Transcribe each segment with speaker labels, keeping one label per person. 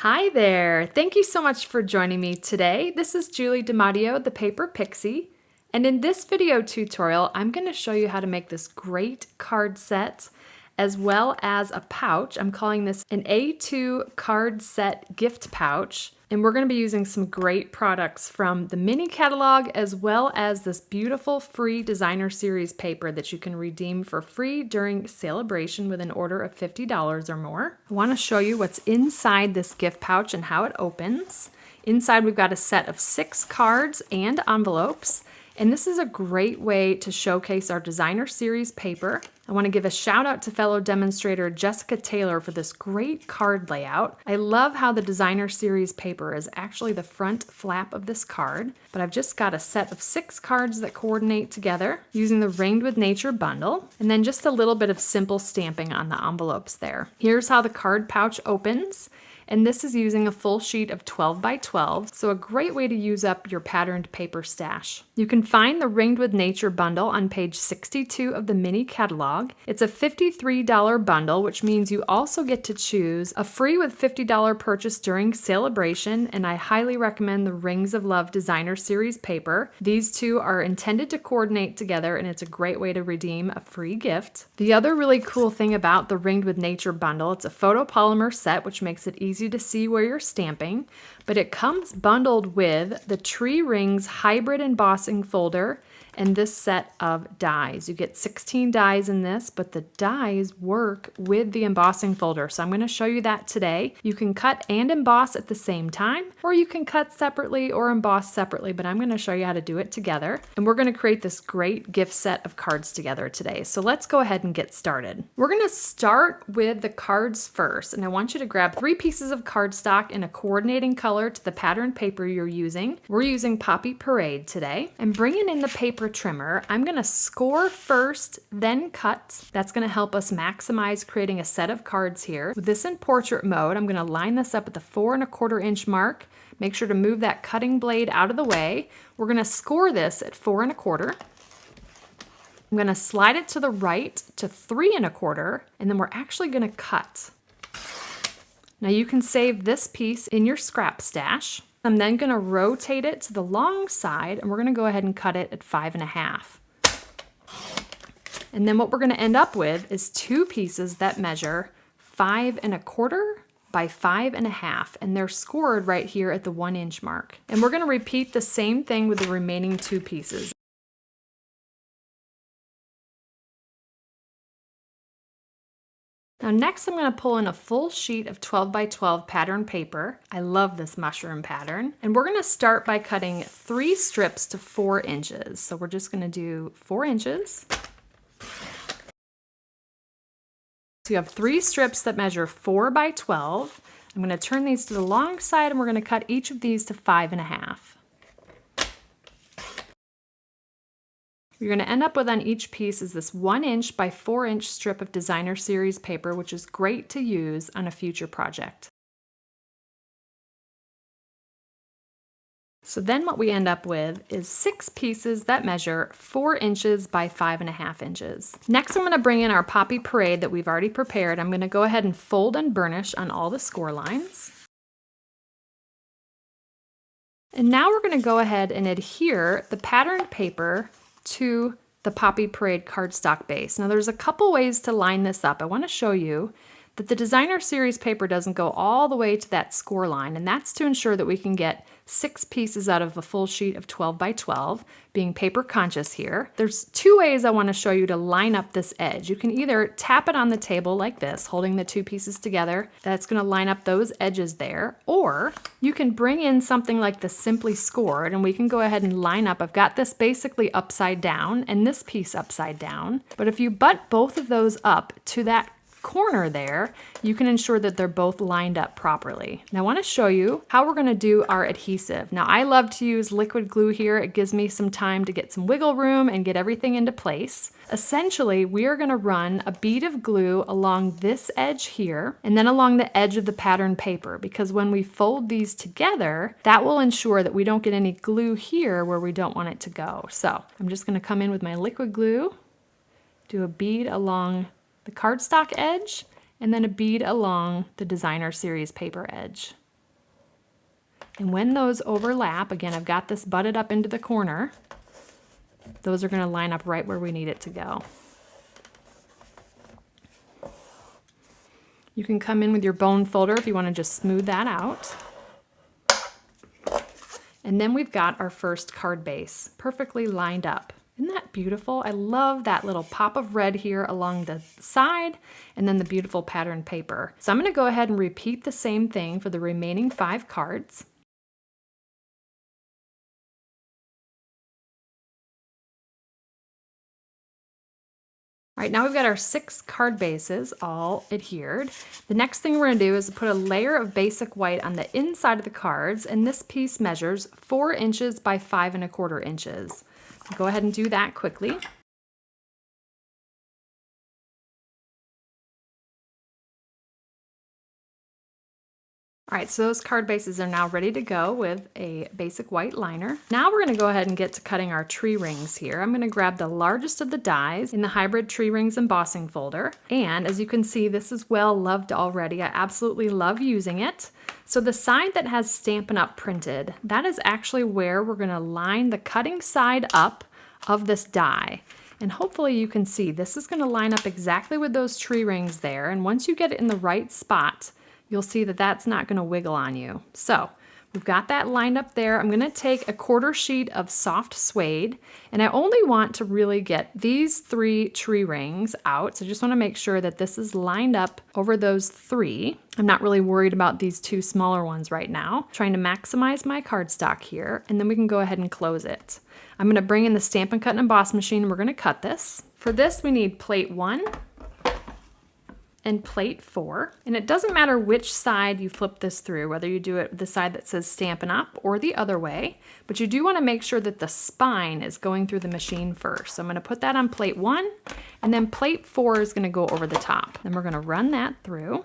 Speaker 1: Hi there! Thank you so much for joining me today. This is Julie DiMatteo, the paper Pixie, and in this video tutorial, I'm going to show you how to make this great card set as well as a pouch. I'm calling this an A2 card set gift pouch, and we're going to be using some great products from the mini catalog as well as this beautiful free designer series paper that you can redeem for free during celebration with an order of $50 or more. I want to show you what's inside this gift pouch and how it opens. Inside we've got a set of 6 cards and envelopes. And this is a great way to showcase our designer series paper. I want to give a shout out to fellow demonstrator Jessica Taylor for this great card layout. I love how the designer series paper is actually the front flap of this card, but I've just got a set of 6 cards that coordinate together using the Ringed with Nature bundle, and then just a little bit of simple stamping on the envelopes there. Here's how the card pouch opens. And this is using a full sheet of 12 by 12, so a great way to use up your patterned paper stash. You can find the Ringed with Nature bundle on page 62 of the mini catalog. It's a $53 bundle, which means you also get to choose a free with $50 purchase during celebration, and I highly recommend the Rings of Love designer series paper. These two are intended to coordinate together, and it's a great way to redeem a free gift. The other really cool thing about the Ringed with Nature bundle, it's a photopolymer set, which makes it easy to see where you're stamping, but it comes bundled with the Tree Rings hybrid embossing folder and this set of dies. You get 16 dies in this, but the dies work with the embossing folder. So I'm going to show you that today. You can cut and emboss at the same time, or you can cut separately or emboss separately, but I'm going to show you how to do it together. And we're going to create this great gift set of cards together today. So let's go ahead and get started. We're going to start with the cards first, and I want you to grab 3 pieces of cardstock in a coordinating color to the pattern paper you're using. We're using Poppy Parade today. And bringing in the paper trimmer, I'm going to score first, then cut. That's going to help us maximize creating a set of cards here. With this in portrait mode, I'm going to line this up at the 4 1/4 inch mark. Make sure to move that cutting blade out of the way. We're going to score this at 4 1/4. I'm going to slide it to the right to 3 1/4, and then we're actually going to cut. Now you can save this piece in your scrap stash. I'm then going to rotate it to the long side, and we're going to go ahead and cut it at 5 1/2. And then what we're going to end up with is 2 pieces that measure 5 1/4 by 5 1/2, and they're scored right here at the 1 inch mark. And we're going to repeat the same thing with the remaining 2 pieces. Now next I'm going to pull in a full sheet of 12 by 12 pattern paper. I love this mushroom pattern. And we're going to start by cutting 3 strips to 4 inches. So we're just going to do 4 inches. So you have 3 strips that measure 4 by 12. I'm going to turn these to the long side, and we're going to cut each of these to 5 1/2. You're going to end up with on each piece is this 1 inch by 4 inch strip of designer series paper, which is great to use on a future project. So then what we end up with is 6 pieces that measure 4 inches by 5 1/2 inches. Next I'm going to bring in our Poppy Parade that we've already prepared. I'm going to go ahead and fold and burnish on all the score lines. And now we're going to go ahead and adhere the patterned paper to the Poppy Parade cardstock base. Now there's a couple ways to line this up. I want to show you that the designer series paper doesn't go all the way to that score line, and that's to ensure that we can get 6 pieces out of a full sheet of 12 by 12, being paper conscious here. There's 2 ways I want to show you to line up this edge. You can either tap it on the table like this, holding the 2 pieces together. That's going to line up those edges there. Or you can bring in something like the Simply Scored, and we can go ahead and line up. I've got this basically upside down and this piece upside down. But if you butt both of those up to that corner there, you can ensure that they're both lined up properly. Now I want to show you how we're going to do our adhesive. Now I love to use liquid glue here. It gives me some time to get some wiggle room and get everything into place. Essentially, we are going to run a bead of glue along this edge here and then along the edge of the pattern paper, because when we fold these together, that will ensure that we don't get any glue here where we don't want it to go. So I'm just going to come in with my liquid glue, do a bead along the cardstock edge, and then a bead along the designer series paper edge. And when those overlap, again, I've got this butted up into the corner, those are going to line up right where we need it to go. You can come in with your bone folder if you want to just smooth that out. And then we've got our first card base perfectly lined up. Isn't that beautiful? I love that little pop of red here along the side and then the beautiful pattern paper. So I'm going to go ahead and repeat the same thing for the remaining 5 cards. All right, now we've got our 6 card bases all adhered. The next thing we're going to do is put a layer of basic white on the inside of the cards, and this piece measures 4 inches by 5 1/4 inches. Go ahead and do that quickly. All right, so those card bases are now ready to go with a basic white liner. Now we're going to go ahead and get to cutting our tree rings here. I'm going to grab the largest of the dies in the hybrid tree rings embossing folder. And as you can see, this is well loved already. I absolutely love using it. So the side that has Stampin' Up! Printed, that is actually where we're going to line the cutting side up of this die. And hopefully you can see this is going to line up exactly with those tree rings there. And once you get it in the right spot, you'll see that that's not going to wiggle on you. So we've got that lined up there. I'm going to take a 1/4 sheet of soft suede, and I only want to really get these 3 tree rings out. So I just want to make sure that this is lined up over those 3. I'm not really worried about these 2 smaller ones right now. Trying to maximize my cardstock here, and then we can go ahead and close it. I'm going to bring in the Stampin' Cut and Emboss machine, and we're going to cut this. For this, we need plate 1 and plate 4. And it doesn't matter which side you flip this through, whether you do it the side that says Stampin' Up! Or the other way, but you do want to make sure that the spine is going through the machine first. So I'm going to put that on plate 1, and then plate 4 is going to go over the top. Then we're going to run that through.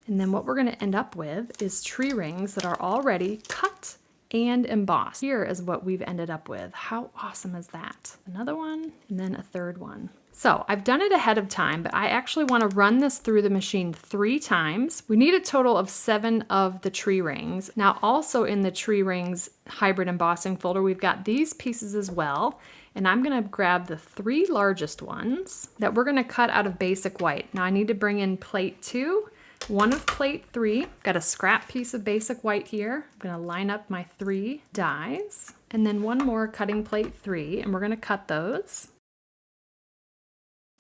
Speaker 1: And then what we're going to end up with is tree rings that are already cut and embossed. Here is what we've ended up with. How awesome is that? Another one, and then a third one. So I've done it ahead of time, but I actually want to run this through the machine 3 times. We need a total of 7 of the tree rings. Now also in the tree rings hybrid embossing folder, we've got these pieces as well. And I'm going to grab the 3 largest ones that we're going to cut out of basic white. Now I need to bring in plate 2, 1 of plate 3. Got a scrap piece of basic white here. I'm going to line up my 3 dies. And then 1 more cutting plate 3, and we're going to cut those.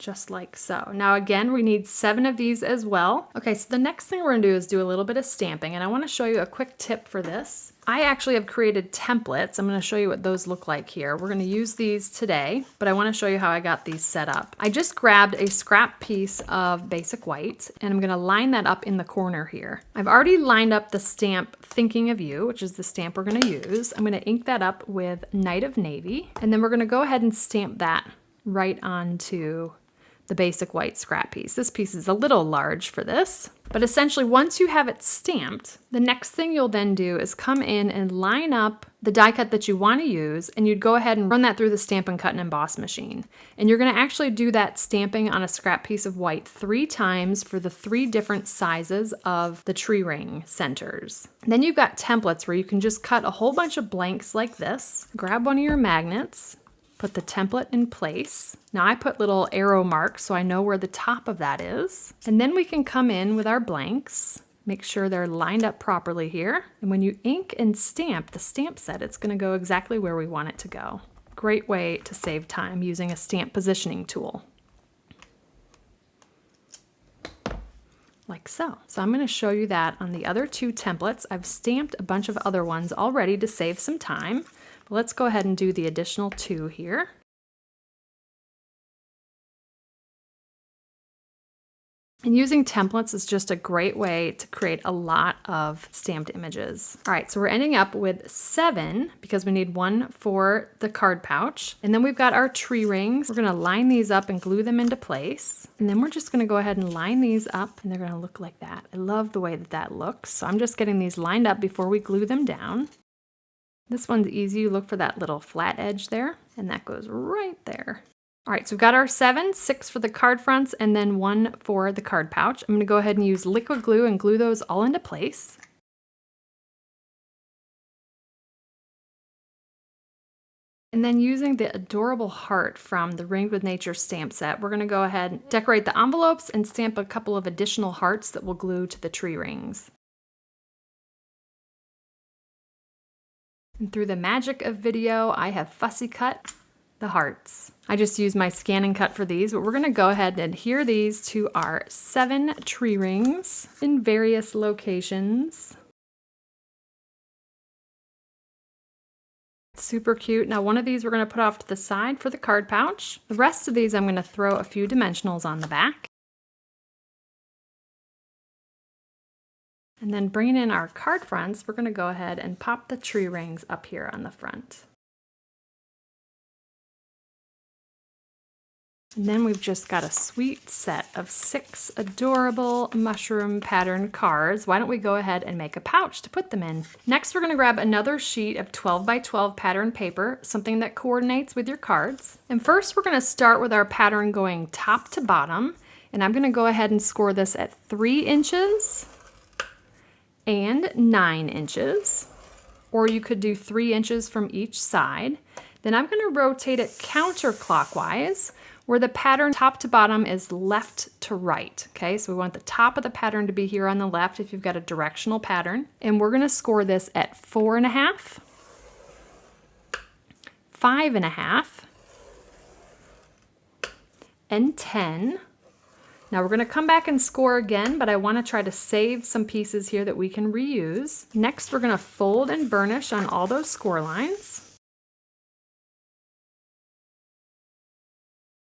Speaker 1: Just like so. Now again, we need 7 of these as well. Okay, so the next thing we're gonna do is do a little bit of stamping, and I wanna show you a quick tip for this. I actually have created templates. I'm gonna show you what those look like here. We're gonna use these today, but I wanna show you how I got these set up. I just grabbed a scrap piece of basic white, and I'm gonna line that up in the corner here. I've already lined up the stamp Thinking of You, which is the stamp we're gonna use. I'm gonna ink that up with Night of Navy, and then we're gonna go ahead and stamp that right onto the basic white scrap piece. This piece is a little large for this, but essentially once you have it stamped, the next thing you'll then do is come in and line up the die cut that you want to use, and you'd go ahead and run that through the Stampin' Cut and Emboss machine. And you're going to actually do that stamping on a scrap piece of white 3 times for the 3 different sizes of the tree ring centers. Then you've got templates where you can just cut a whole bunch of blanks like this, grab one of your magnets, put the template in place. Now I put little arrow marks so I know where the top of that is. And then we can come in with our blanks, make sure they're lined up properly here. And when you ink and stamp the stamp set, it's going to go exactly where we want it to go. Great way to save time using a stamp positioning tool. Like so. So I'm going to show you that on the other 2 templates. I've stamped a bunch of other ones already to save some time. But let's go ahead and do the additional 2 here. And using templates is just a great way to create a lot of stamped images. All right, so we're ending up with 7 because we need 1 for the card pouch. And then we've got our tree rings. We're gonna line these up and glue them into place. And then we're just gonna go ahead and line these up, and they're gonna look like that. I love the way that that looks. So I'm just getting these lined up before we glue them down. This one's easy. You look for that little flat edge there, and that goes right there. All right, so we've got our 7, 6 for the card fronts, and then 1 for the card pouch. I'm gonna go ahead and use liquid glue and glue those all into place. And then using the adorable heart from the Ringed with Nature stamp set, we're gonna go ahead and decorate the envelopes and stamp a couple of additional hearts that we'll glue to the tree rings. And through the magic of video, I have fussy cut the hearts. I just used my scan and cut for these, but we're gonna go ahead and adhere these to our 7 tree rings in various locations. Super cute. Now one of these we're going to put off to the side for the card pouch. The rest of these I'm going to throw a few dimensionals on the back. And then bringing in our card fronts, we're going to go ahead and pop the tree rings up here on the front. And then we've just got a sweet set of 6 adorable mushroom pattern cards. Why don't we go ahead and make a pouch to put them in? Next, we're gonna grab another sheet of 12 by 12 pattern paper, something that coordinates with your cards. And first, we're gonna start with our pattern going top to bottom. And I'm gonna go ahead and score this at 3 inches and 9 inches. Or you could do 3 inches from each side. Then I'm gonna rotate it counterclockwise, where the pattern top to bottom is left to right, okay? So we want the top of the pattern to be here on the left if you've got a directional pattern. And we're gonna score this at 4.5, 5.5, and 10. Now we're gonna come back and score again, but I wanna try to save some pieces here that we can reuse. Next, we're gonna fold and burnish on all those score lines.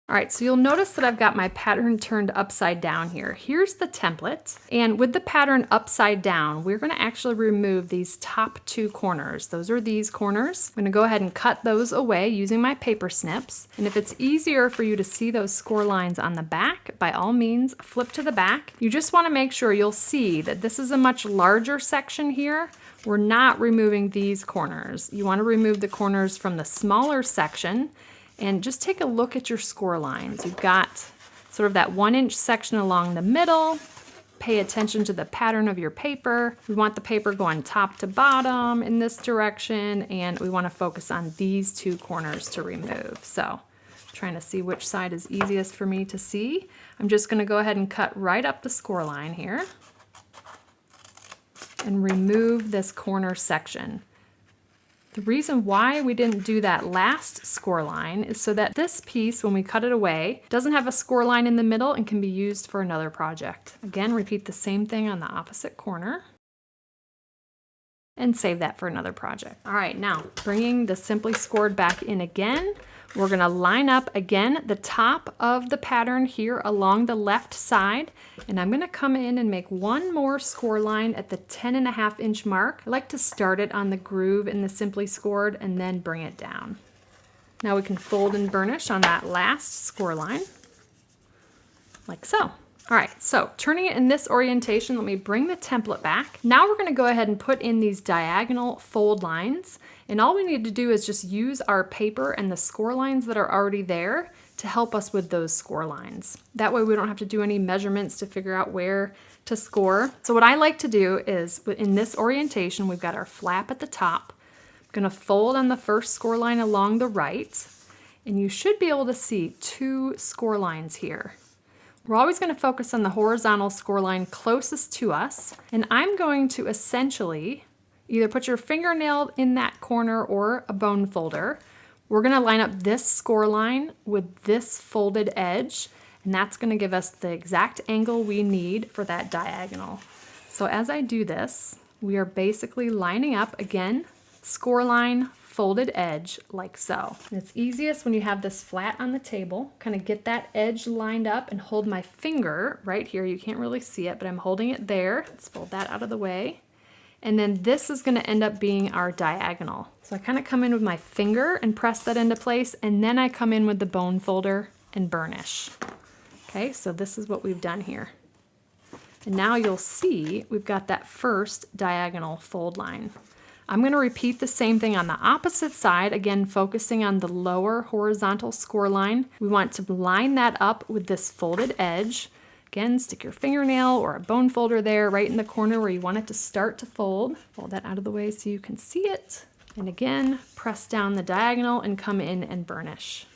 Speaker 1: All right, so you'll notice that I've got my pattern turned upside down here. Here's the template, and with the pattern upside down, we're gonna actually remove these top 2 corners. Those are these corners. I'm gonna go ahead and cut those away using my paper snips. And if it's easier for you to see those score lines on the back, by all means, flip to the back. You just wanna make sure you'll see that this is a much larger section here. We're not removing these corners. You wanna remove the corners from the smaller section. And just take a look at your score lines. You've got sort of that 1-inch section along the middle. Pay attention to the pattern of your paper. We want the paper going top to bottom in this direction, and we want to focus on these 2 corners to remove. So, trying to see which side is easiest for me to see. I'm just going to go ahead and cut right up the score line here and remove this corner section. The reason why we didn't do that last score line is so that this piece, when we cut it away, doesn't have a score line in the middle and can be used for another project. Again, repeat the same thing on the opposite corner and save that for another project. All right, now bringing the Simply Scored back in again, we're gonna line up again the top of the pattern here along the left side, and I'm gonna come in and make one more score line at the 10.5-inch mark. I like to start it on the groove in the Simply Scored and then bring it down. Now we can fold and burnish on that last score line, like so. All right, so turning it in this orientation, let me bring the template back. Now we're gonna go ahead and put in these diagonal fold lines, and all we need to do is just use our paper and the score lines that are already there to help us with those score lines. That way we don't have to do any measurements to figure out where to score. So what I like to do is, in this orientation, we've got our flap at the top. I'm gonna fold on the first score line along the right, and you should be able to see 2 score lines here. We're always going to focus on the horizontal score line closest to us, and I'm going to essentially either put your fingernail in that corner or a bone folder. We're going to line up this score line with this folded edge, and that's going to give us the exact angle we need for that diagonal. So as I do this, we are basically lining up again, score line, folded edge, like so. And it's easiest when you have this flat on the table. Kind of get that edge lined up and hold my finger right here. You can't really see it, but I'm holding it there. Let's fold that out of the way. And then this is going to end up being our diagonal. So I kind of come in with my finger and press that into place, and then I come in with the bone folder and burnish. Okay, so this is what we've done here. And now you'll see we've got that first diagonal fold line. I'm going to repeat the same thing on the opposite side, again focusing on the lower horizontal score line. We want to line that up with this folded edge. Again, stick your fingernail or a bone folder there right in the corner where you want it to start to fold. Fold that out of the way so you can see it. And again, press down the diagonal and come in and burnish.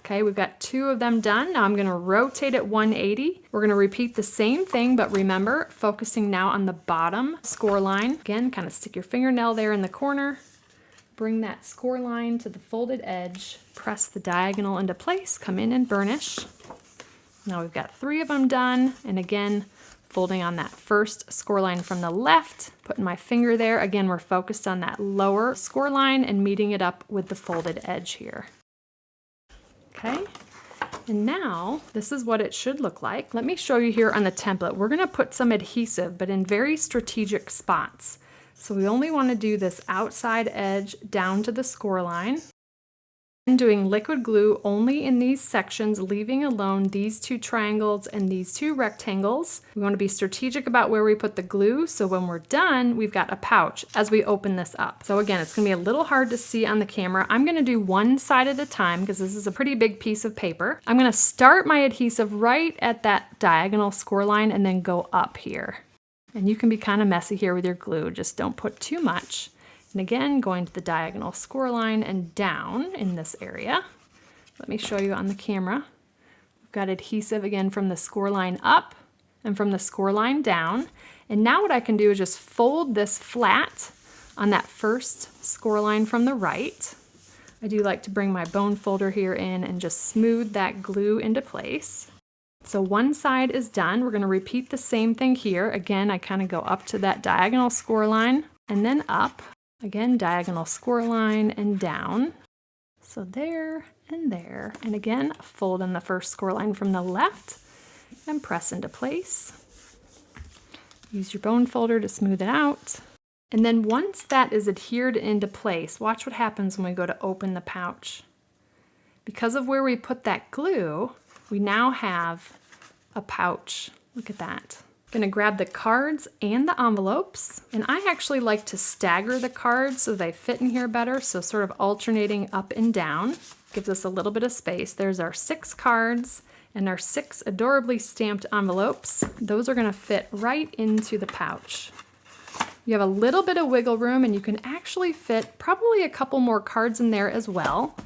Speaker 1: Okay, we've got 2 of them done. Now I'm going to rotate it 180. We're going to repeat the same thing, but remember, focusing now on the bottom score line. Again, kind of stick your fingernail there in the corner. Bring that score line to the folded edge. Press the diagonal into place. Come in and burnish. Now we've got 3 of them done. And again, folding on that first score line from the left, putting my finger there. Again, we're focused on that lower score line and meeting it up with the folded edge here. Okay, and now this is what it should look like. Let me show you here on the template. We're gonna put some adhesive, but in very strategic spots. So we only wanna do this outside edge down to the score line. I'm doing liquid glue only in these sections, leaving alone these 2 triangles and these 2 rectangles. We want to be strategic about where we put the glue, so when we're done, we've got a pouch as we open this up. So again, it's going to be a little hard to see on the camera. I'm going to do one side at a time because this is a pretty big piece of paper. I'm going to start my adhesive right at that diagonal score line and then go up here. And you can be kind of messy here with your glue, just don't put too much. And again, going to the diagonal score line and down in this area. Let me show you on the camera. We've got adhesive again from the score line up and from the score line down. And now what I can do is just fold this flat on that first score line from the right. I do like to bring my bone folder here in and just smooth that glue into place. So one side is done. We're going to repeat the same thing here. Again, I kind of go up to that diagonal score line and then up. Again, diagonal score line and down. So there and there. And again, fold in the first score line from the left and press into place. Use your bone folder to smooth it out. And then once that is adhered into place, watch what happens when we go to open the pouch. Because of where we put that glue, we now have a pouch. Look at that. Gonna grab the cards and the envelopes, and I actually like to stagger the cards so they fit in here better, so sort of alternating up and down. Gives us a little bit of space. There's our 6 cards and our 6 adorably stamped envelopes. Those are gonna fit right into the pouch. You have a little bit of wiggle room and you can actually fit probably a couple more cards in there as well.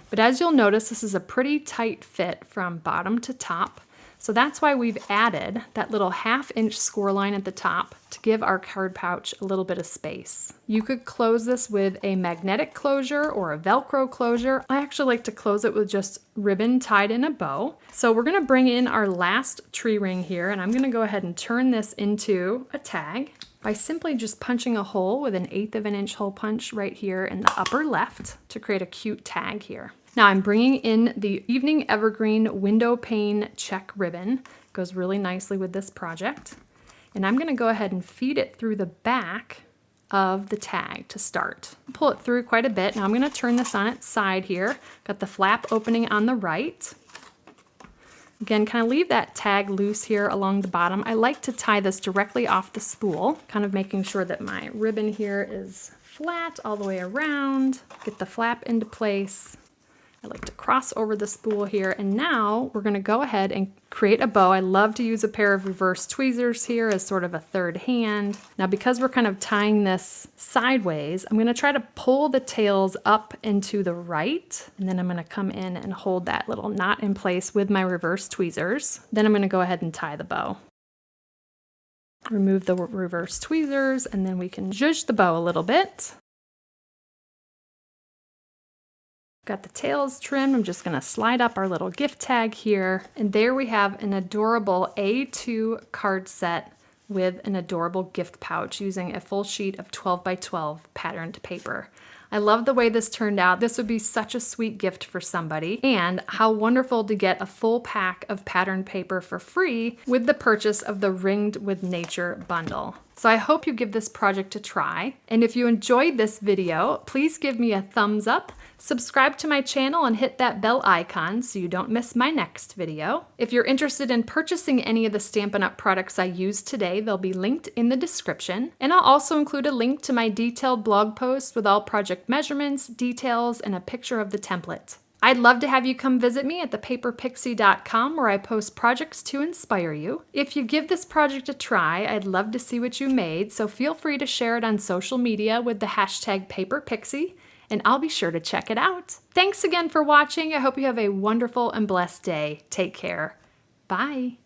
Speaker 1: But as you'll notice, this is a pretty tight fit from bottom to top. So that's why we've added that little 1/2 inch score line at the top to give our card pouch a little bit of space. You could close this with a magnetic closure or a Velcro closure. I actually like to close it with just ribbon tied in a bow. So we're gonna bring in our last tree ring here, and I'm gonna go ahead and turn this into a tag by simply just punching a hole with an 1/8 of an inch hole punch right here in the upper left to create a cute tag here. Now I'm bringing in the Evening Evergreen window pane check ribbon. Goes really nicely with this project. And I'm gonna go ahead and feed it through the back of the tag to start. Pull it through quite a bit. Now I'm gonna turn this on its side here. Got the flap opening on the right. Again, kind of leave that tag loose here along the bottom. I like to tie this directly off the spool, kind of making sure that my ribbon here is flat all the way around. Get the flap into place. I like to cross over the spool here, and now we're going to go ahead and create a bow. I love to use a pair of reverse tweezers here as sort of a third hand. Now because we're kind of tying this sideways, I'm going to try to pull the tails up and to the right, and then I'm going to come in and hold that little knot in place with my reverse tweezers. Then I'm going to go ahead and tie the bow. Remove the reverse tweezers, and then we can zhuzh the bow a little bit. Got the tails trimmed. I'm just going to slide up our little gift tag here. And there we have an adorable A2 card set with an adorable gift pouch using a full sheet of 12 by 12 patterned paper. I love the way this turned out. This would be such a sweet gift for somebody. And how wonderful to get a full pack of patterned paper for free with the purchase of the Ringed with Nature bundle. So I hope you give this project a try. And if you enjoyed this video, please give me a thumbs up, subscribe to my channel, and hit that bell icon so you don't miss my next video. If you're interested in purchasing any of the Stampin' Up! Products I used today, they'll be linked in the description. And I'll also include a link to my detailed blog post with all project measurements, details, and a picture of the template. I'd love to have you come visit me at thepaperpixie.com where I post projects to inspire you. If you give this project a try, I'd love to see what you made, so feel free to share it on social media with the hashtag #PaperPixie, and I'll be sure to check it out. Thanks again for watching. I hope you have a wonderful and blessed day. Take care. Bye.